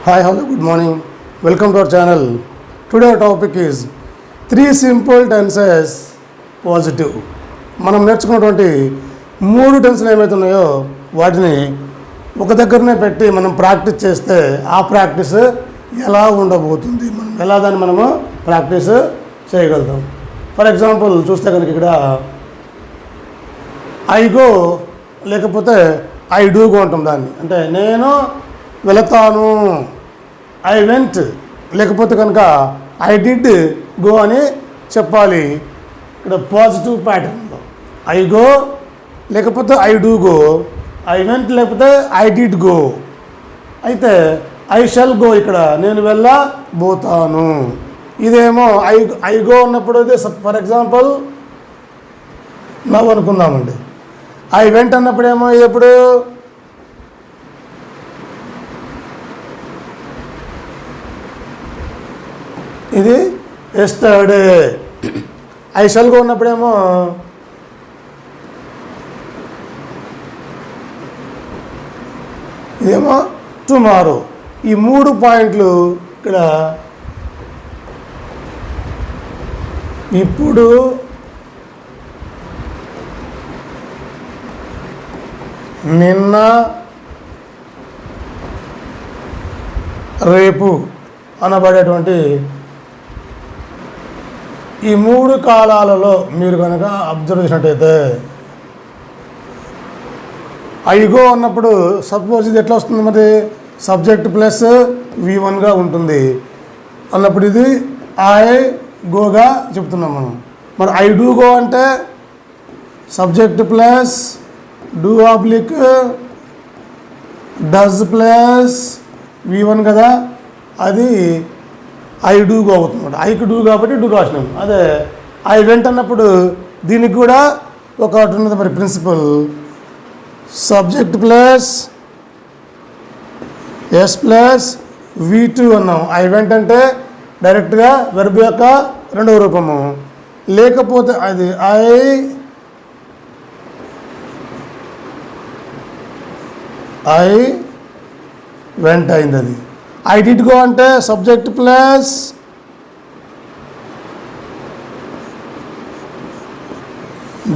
Hi, hello, good morning. Welcome to our channel. Today our topic is 3 simple tenses positive. మనం నేర్చుకున్నటువంటి 3 టెన్స్లు ఏమైతే ఉన్నాయో వాటిని ఒక దగ్గరనే పెట్టి మనం ప్రాక్టీస్ చేస్తే ఆ ప్రాక్టీస్ ఎలా ఉండబోతుంది, మనం ఎలా దాన్ని మనము ప్రాక్టీస్ చేయగలుగుతాం. ఫర్ ఎగ్జాంపుల్ చూస్తే కనుక ఇక్కడ ఐ గో లేకపోతే ఐ డూ గో అంటాం దాన్ని. అంటే నేను వెళతాను, ఐ వెంట్, లేకపోతే కనుక ఐ డిడ్ గో అని చెప్పాలి. ఇక్కడ పాజిటివ్ ప్యాటర్న్లో ఐ గో లేకపోతే I do go, I went లేకపోతే ఐ డిడ్ గో. అయితే ఐ షల్ గో ఇక్కడ నేను వెళ్ళబోతాను. ఇదేమో ఐ గో ఉన్నప్పుడు ఇది ఫర్ ఎగ్జాంపుల్ నవ్వు అనుకుందామండి. ఐ వెంట్ అన్నప్పుడేమో ఎప్పుడు ఇది ఎస్టర్డే. ఐ షల్ గో ఉన్నప్పుడేమో ఇదేమో టుమారో. ఈ 3 పాయింట్లు ఇక్కడ ఇప్పుడు నిన్న రేపు అనబడేటువంటి ఈ 3 కాలాలలో మీరు కనుక అబ్జర్వ్ చేసినట్టయితే ఐ గో అన్నప్పుడు సపోజ్ ఇది ఎట్లా వస్తుంది, మరి సబ్జెక్ట్ ప్లస్ V1గా ఉంటుంది అన్నప్పుడు ఇది ఐ గోగా చెప్తున్నాం మనం. మరి ఐ డూ గో అంటే subject plus do oblique does plus V1 కదా, అది ఐ డూ గో అవుతుంది. ఐకి డూ కాబట్టి డూ రాసినాం. అదే ఐ వెంట్ అన్నప్పుడు దీనికి కూడా ఒకటి ఉన్నది మరి principle, subject plus S plus V2 అన్నాం. ఐ వెంట్ అంటే డైరెక్ట్గా వెర్బ్ యొక్క 2వ రూపము, లేకపోతే అది ఐ వెంట్ అయింది. అది ఐ డిడ్ గో అంటే సబ్జెక్ట్ ప్లస్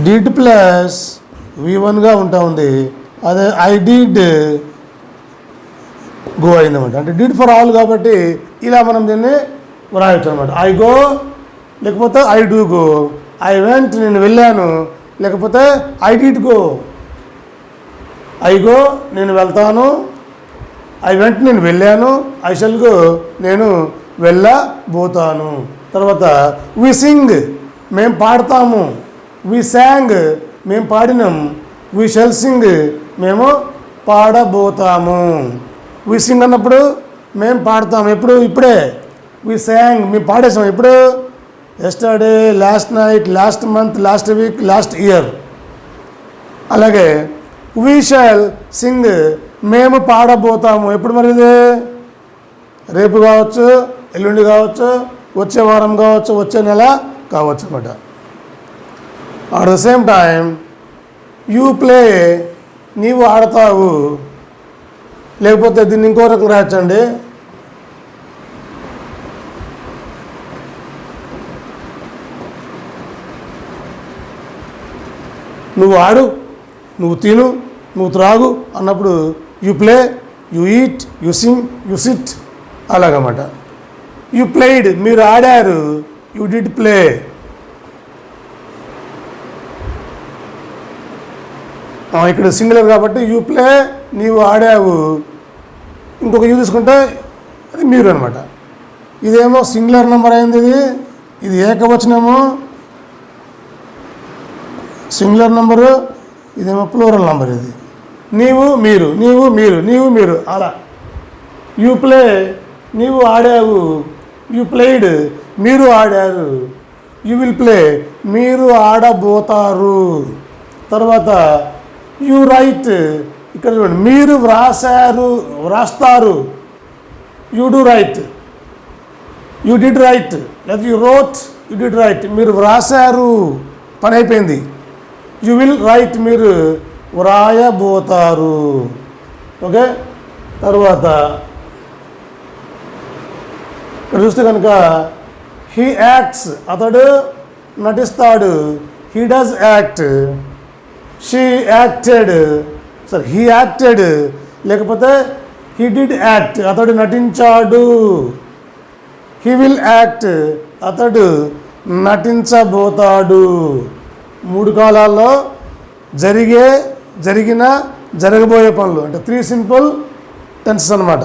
డిడ్ ప్లస్ V1గా ఉంటా ఉంది. అదే ఐ డిడ్ గో అయిందన్నమాట. అంటే డిడ్ ఫర్ ఆల్ కాబట్టి ఇలా మనం దీన్ని వ్రాయచ్చు అనమాట. ఐ గో లేకపోతే I do go, I went నేను వెళ్ళాను, లేకపోతే I did go. I go నేను వెళ్తాను, ఐ వెంట్ నేను వెళ్ళాను, ఐ షల్ గో నేను వెళ్ళబోతాను. తర్వాత వి సింగ్ మేము పాడతాము, వి శాంగ్ మేము పాడినాం, వి షల్ సింగ్ మేము పాడబోతాము. వి సింగ్ అన్నప్పుడు మేము పాడతాము ఎప్పుడు, ఇప్పుడే. వి శాంగ్ మేము పాడేసాం ఎప్పుడు, yesterday, last night, last month, last week, last year. అలాగే వి షల్ సింగ్ మేము పాడబోతాము ఎప్పుడు, మరి ఇది రేపు కావచ్చు, ఎల్లుండి కావచ్చు, వచ్చే వారం కావచ్చు, వచ్చే నెల కావచ్చు అన్నమాట. At the same time you play నీవు ఆడతావు, లేకపోతే దీన్ని ఇంకో రకం రాయచ్చండి. నువ్వు ఆడు, నువ్వు తిను, నువ్వు త్రాగు అన్నప్పుడు you play, you eat, you sing, you sit అలాగన్నమాట. యూ ప్లేయిడ్ మీరు ఆడారు, యూ డిడ్ ప్లే. ఇక్కడ సింగులర్ కాబట్టి యూ ప్లే నీవు ఆడావు, ఇంకొక యూ తీసుకుంటే అది మీరు అనమాట. ఇదేమో సింగులర్ నెంబర్ అయింది, ఇది ఏకవచనము సింగులర్ నెంబరు, ఇదేమో ప్లూరల్ నెంబర్. ఇది నీవు మీరు, నీవు మీరు, నీవు మీరు అలా. యూ ప్లే నీవు ఆడావు, యూ ప్లేయిడ్ మీరు ఆడారు, యూ విల్ ప్లే మీరు ఆడబోతారు. తర్వాత యూ రైట్ ఇక్కడ చూడండి, మీరు వ్రాస్తారు, you do write, you did write, లేదా you wrote, you did write. మీరు వ్రాసారు, పని అయిపోయింది. యూ విల్ రైట్ మీరు వ్రాయబోతారు. ఓకే. తర్వాత ఇక్కడ చూస్తే కనుక హీ యాక్ట్స్, అతడు నటిస్తాడు. He does act. She acted, he acted, లేకపోతే హీ డిడ్ యాక్ట్, అతడు నటించాడు. హీ విల్ యాక్ట్, అతడు నటించబోతాడు. 3 కాలాల్లో జరిగిన జరగబోయే పనులు అంటే 3 సింపుల్ టెన్సెస్ అన్నమాట.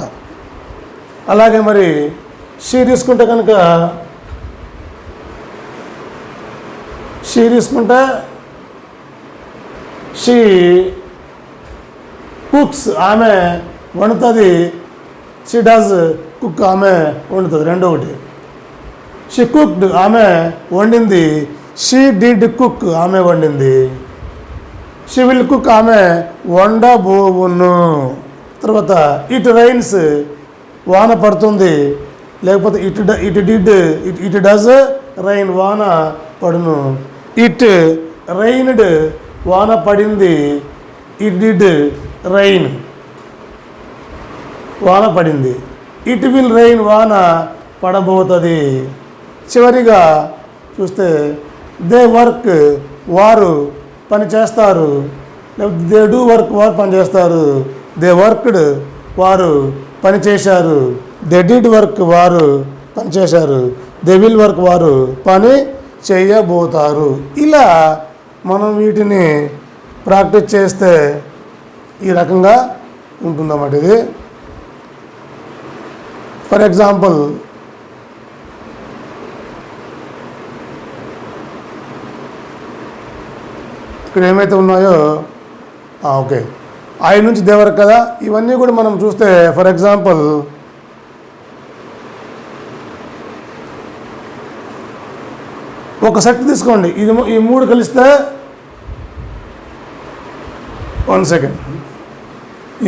అలాగే మరి షీ తీసుకుంటే కనుక షీ కుక్స్, ఆమె వండుతుంది. షీ డస్ కుక్, ఆమె వండుతుంది. రెండో ఒకటి. షీ కుక్డ్, ఆమె వండింది. షీ డిడ్ కుక్, ఆమె వండింది. షీ విల్ కుక్, ఆమె వండబోవును. తర్వాత ఇట్ రైన్స్, వాన పడుతుంది. లేకపోతే ఇట్ డస్ రైన్, వాన పడును. ఇట్ రైన్డ్, వాన పడింది. ఇట్ డిడ్ రైన్, వాన పడింది. ఇట్ విల్ రైన్, వాన పడబోతుంది. చివరిగా చూస్తే దే వర్క్, వారు పని చేస్తారు. లేకపోతే దే డూ వర్క్, వారు పని చేస్తారు. దే వర్క్డ్, వారు పని చేశారు. దే డిడ్ వర్క్, వారు పని చేశారు. దే విల్ వర్క్, వారు పని చేయబోతారు. ఇలా మనం వీటిని ప్రాక్టీస్ చేస్తే ఈ రకంగా ఉంటుందన్నమాట. ఇది ఫర్ ఎగ్జాంపుల్ ఇక్కడ ఏమైతే ఉన్నాయో ఓకే, ఆయన నుంచి దేవరకు కదా, ఇవన్నీ కూడా మనం చూస్తే ఫర్ ఎగ్జాంపుల్ ఒక సెట్ తీసుకోండి. ఈ 3 కలిస్తే 1 సెకండ్,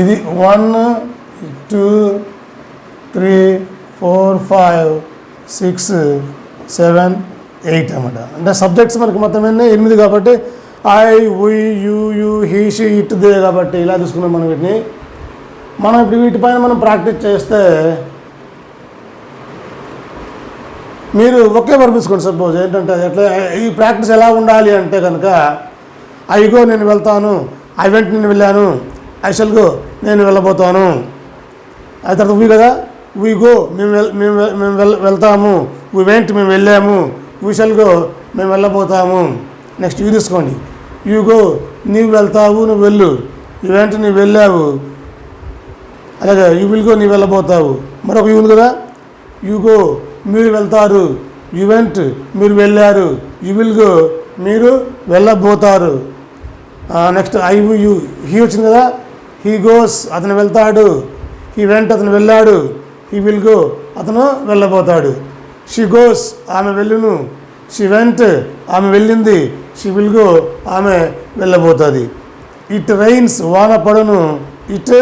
ఇది 1 2 3 4 5 6 7 8 అన్నమాట. అంటే సబ్జెక్ట్స్ మనకి మొత్తం 8 కాబట్టి I we you he she it they కాబట్టి ఇలా తీసుకున్నాం మనం వీటిని. మనం ఇప్పుడు వీటిపైన మనం ప్రాక్టీస్ చేస్తే మీరు ఒకే వర్బ్ తీసుకోండి. సపోజ్ ఏంటంటే ఎట్లా ఈ ప్రాక్టీస్ ఎలా ఉండాలి అంటే కనుక ఐ గో, నేను వెళ్తాను. ఐ వెంట్, నేను వెళ్ళాను. ఐ షల్ గో, నేను వెళ్ళబోతాను. ఆ తర్వాత వీ కదా, వీ గో, మేము వెళ్తాము. వీ వెంట్, మేము వెళ్ళాము. వీ షల్ గో, మేము వెళ్ళబోతాము. నెక్స్ట్ యూ తీసుకోండి. యూ గో, నీవు వెళ్తావు, నువ్వు వెళ్ళు. యూ వెంట్, నీవు వెళ్ళావు. అలాగే యూ విల్ గో, నీవు వెళ్ళబోతావు. మరొక యూ ఉంది కదా, యూ గో, మీరు వెళ్తారు. యూ వెంట్, మీరు వెళ్ళారు. యూ విల్ గో, మీరు వెళ్ళబోతారు. నెక్స్ట్ ఐ యూ, హీ వచ్చింది కదా, హీ గోస్, అతను వెళ్తాడు. హీ వెంట్, అతను వెళ్ళాడు. హీ విల్ గో, అతను వెళ్ళబోతాడు. షీ గోస్, ఆమె వెళ్ళును. షీ వెంట్, ఆమె వెళ్ళింది. షీ విల్ గో, ఆమె వెళ్ళబోతుంది. ఇట్ రైన్స్, వాన పడును. ఇట్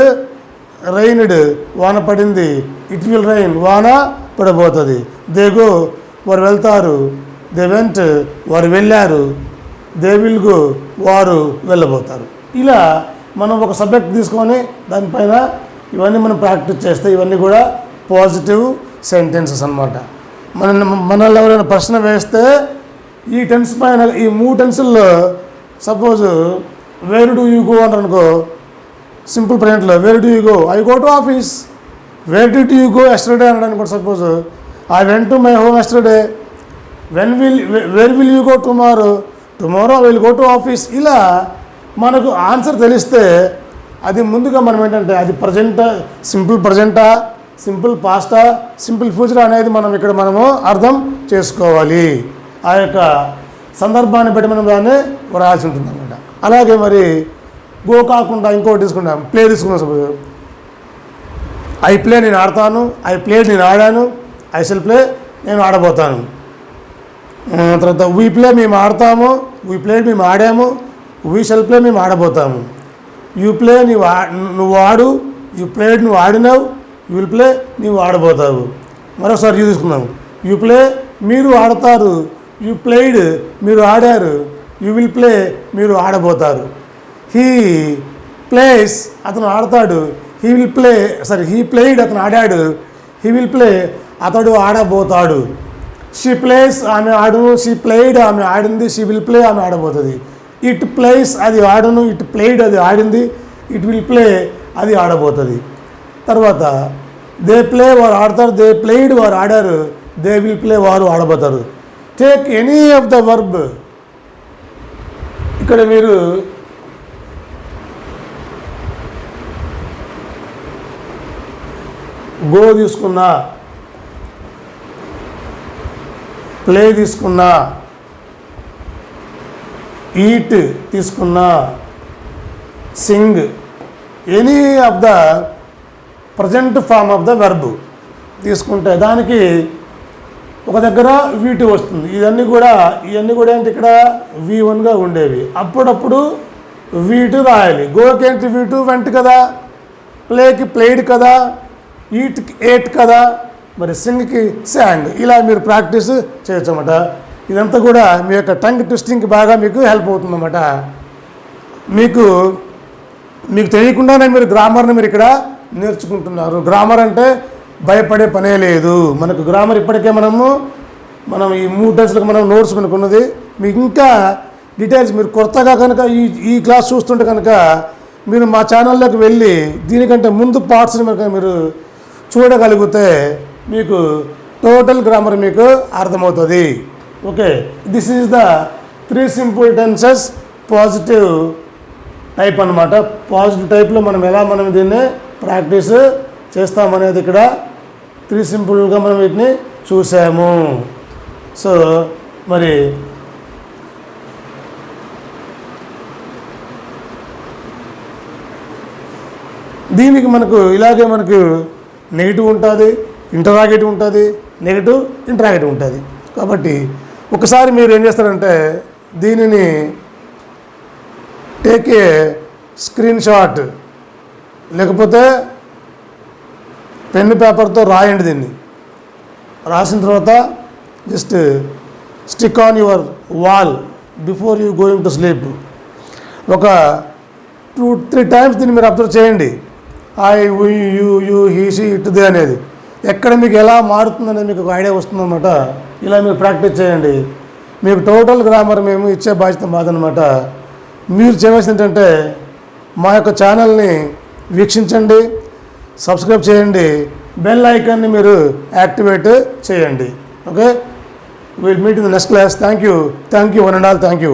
రైన్డ్, వాన పడింది. ఇట్ విల్ రైన్, వాన పడబోతుంది. దే గో, వారు వెళ్తారు. దే వెంట్, వారు వెళ్ళారు. దే విల్ గో, వారు వెళ్ళబోతారు. ఇలా మనం ఒక సబ్జెక్ట్ తీసుకొని దానిపైన ఇవన్నీ మనం ప్రాక్టీస్ చేస్తే ఇవన్నీ కూడా పాజిటివ్ సెంటెన్సెస్ అన్నమాట. మనల్ని ఎవరైనా ప్రశ్న వేస్తే ఈ టెన్స్ పైన ఈ 3 టెన్సుల్లో suppose where do you go అంటారు అనుకో, సింపుల్ ప్రజెంట్లో where do you go, I go to office. Where did you go yesterday అన్నాడు అనుకోండి. Suppose I went to my home yesterday. Where will you go tomorrow I will go to office. ఇలా మనకు answer తెలిస్తే అది ముందుగా మనం ఏంటంటే అది ప్రజెంట్, సింపుల్ ప్రజెంటా, సింపుల్ పాస్టా, సింపుల్ ఫ్యూచర్ అనేది మనము అర్థం చేసుకోవాలి. ఆ యొక్క సందర్భాన్ని బట్టి మనం దాన్ని వ్రాయాల్సి ఉంటుంది అన్నమాట. అలాగే మరి గో కాకుండా ఇంకోటి తీసుకుంటాం, ప్లే తీసుకున్నాం. సపోజ్ ఐ ప్లే, నేను ఆడతాను. ఐ ప్లేడ్, నేను ఆడాను. ఐ షల్ ప్లే, నేను ఆడబోతాను. తర్వాత వీ ప్లే, మేము ఆడతాము. వీ ప్లేడ్, మేము ఆడాము. వీ షల్ ప్లే, మేము ఆడబోతాము. యూ ప్లే, నువ్వు ఆడు. యూ ప్లేడ్, నువ్వు ఆడినావు. యూ విల్ ప్లే, నీవు ఆడబోతావు. మరోసారి యూ తీసుకున్నాము. యూ ప్లే, మీరు ఆడతారు. యూ ప్లేడ్, మీరు ఆడారు. యూ విల్ ప్లే, మీరు ఆడబోతారు. హీ ప్లేస్, అతను ఆడతాడు. He will play, he played, అతను ఆడాడు. హీ విల్ ప్లే, అతడు ఆడబోతాడు. షీ ప్లేస్ ఆమె ఆడును, షీ ప్లేయిడ్ ఆమె ఆడింది, షీ విల్ ప్లే ఆమె ఆడబోతుంది. ఇట్ ప్లేస్ అది ఆడును, ఇట్ ప్లేయిడ్ అది ఆడింది, ఇట్ విల్ ప్లే అది ఆడబోతుంది. తర్వాత దే ప్లే వారు ఆడతారు, దే ప్లేయిడ్ వారు ఆడారు, దే విల్ ప్లే వారు ఆడబోతారు. Take any of the verb. ఇక్కడ మీరు గో తీసుకున్నా, ప్లే తీసుకున్నా, ఈట్ తీసుకున్నా, sing, any of the present form of the verb తీసుకుంటే దానికి ఒక దగ్గర V2 వస్తుంది. ఇవన్నీ కూడా ఏంటి ఇక్కడ V1గా ఉండేవి. అప్పుడప్పుడు V2 రాయాలి. గోకి ఏంటి V2 వెంట కదా, ప్లేకి ప్లేడ్ కదా, ఈట్కి ఏట్ కదా, మరి సింగ్కి శాంగ్. ఇలా మీరు ప్రాక్టీస్ చేయొచ్చు అన్నమాట. ఇదంతా కూడా మీ యొక్క టంగ్ ట్విస్టింగ్కి బాగా మీకు హెల్ప్ అవుతుందన్నమాట. మీకు తెలియకుండానే మీరు గ్రామర్ని మీరు ఇక్కడ నేర్చుకుంటున్నారు. గ్రామర్ అంటే భయపడే పనే లేదు. మనకు గ్రామర్ ఇప్పటికే మనం ఈ 3 డేస్లకు మనం నోట్స్ మనకున్నది. మీకు ఇంకా డీటెయిల్స్ మీరు కొత్తగా కనుక ఈ క్లాస్ చూస్తుంటే కనుక మీరు మా ఛానల్లోకి వెళ్ళి దీనికంటే ముందు పార్ట్స్ని మీరు చూడగలిగితే మీకు టోటల్ గ్రామర్ మీకు అర్థమవుతుంది. Okay, this is the 3 simple tenses positive type అన్నమాట. పాజిటివ్ టైప్లో మనం దీన్ని ప్రాక్టీస్ చేస్తామనేది ఇక్కడ 3 సింపుల్గా మనం వీటిని చూసాము. సో మరి దీనికి ఇలాగే మనకు నెగిటివ్ ఉంటుంది, ఇంటరాగేటివ్ ఉంటుంది, నెగిటివ్ ఇంటరాగేటివ్ ఉంటుంది. కాబట్టి ఒకసారి మీరు ఏం చేస్తారంటే దీనిని టేక్ ఏ స్క్రీన్ షాట్, లేకపోతే పెన్ను పేపర్తో రాయండి. దీన్ని రాసిన తర్వాత just stick on your wall before you going to sleep. ఒక 2-3 టైమ్స్ దీన్ని మీరు అబ్జర్వ్ చేయండి. I, we, you, he, she, it, they అనేది ఎక్కడ మీకు ఎలా మారుతుందనేది మీకు ఒక ఐడియా వస్తుందన్నమాట. ఇలా మీరు ప్రాక్టీస్ చేయండి. మీకు టోటల్ గ్రామర్ మేము ఇచ్చే బాధ్యత మాదనమాట. మీరు చేయవలసింది ఏంటంటే మా యొక్క ఛానల్ని వీక్షించండి, సబ్స్క్రైబ్ చేయండి, బెల్ ఐకాన్ని మీరు యాక్టివేట్ చేయండి. Okay, will meet in the next class. Thank you one and all. Thank you.